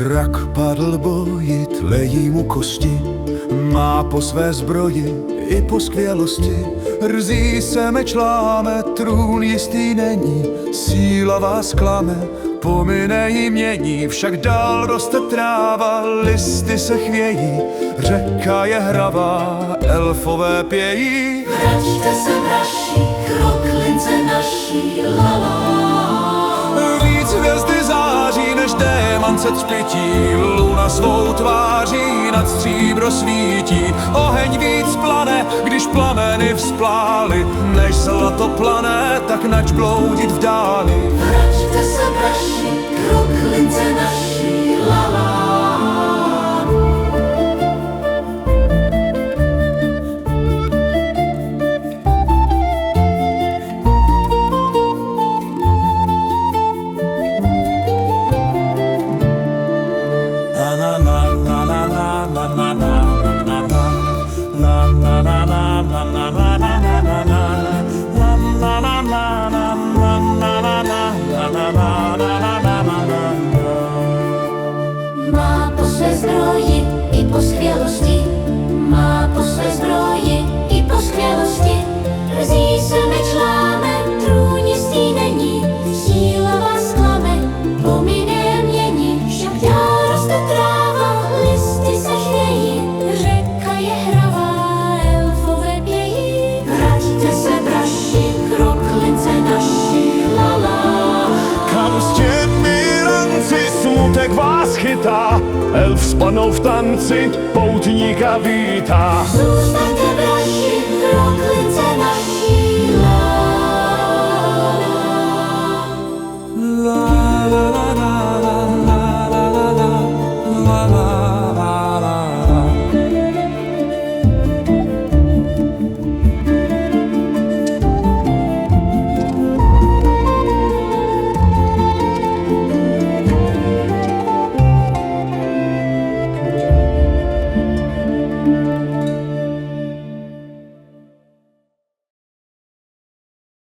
Drak padl boji, tlejí mu kosti, má po své zbroji i po skvělosti. Rzí se meč láme, trůn jistý není, síla vás klame, pomine jí mění. Však dál roste tráva, listy se chvějí, řeka je hravá, elfové pějí. Vraťte se, vraši, kroklince naší, lala. Víc hvězdy září, než démance třpytí, luna svou tváří nad stříbro svítí. Oheň víc plane, když plameny vzplály, než zlato plane, tak nač bloudit v dáli. Vraťte se, vraši, kroklince naší, lala. Má po své zbroji i po skvělosti, má po své zbroji i po skvělosti. Rzí se meč láme, trůn jistý není, síla vás klame, pomine mění. Však dál roste tráva, listy se chvějí, řeka je hravá, elfové pějí. Vraťte se, braši, kroklince naší, lala. Kam s těmi ranci smutek vás chytá, elf spanou v tanci, poutníka vítá. Zůstaňte, braši, kroklince naší.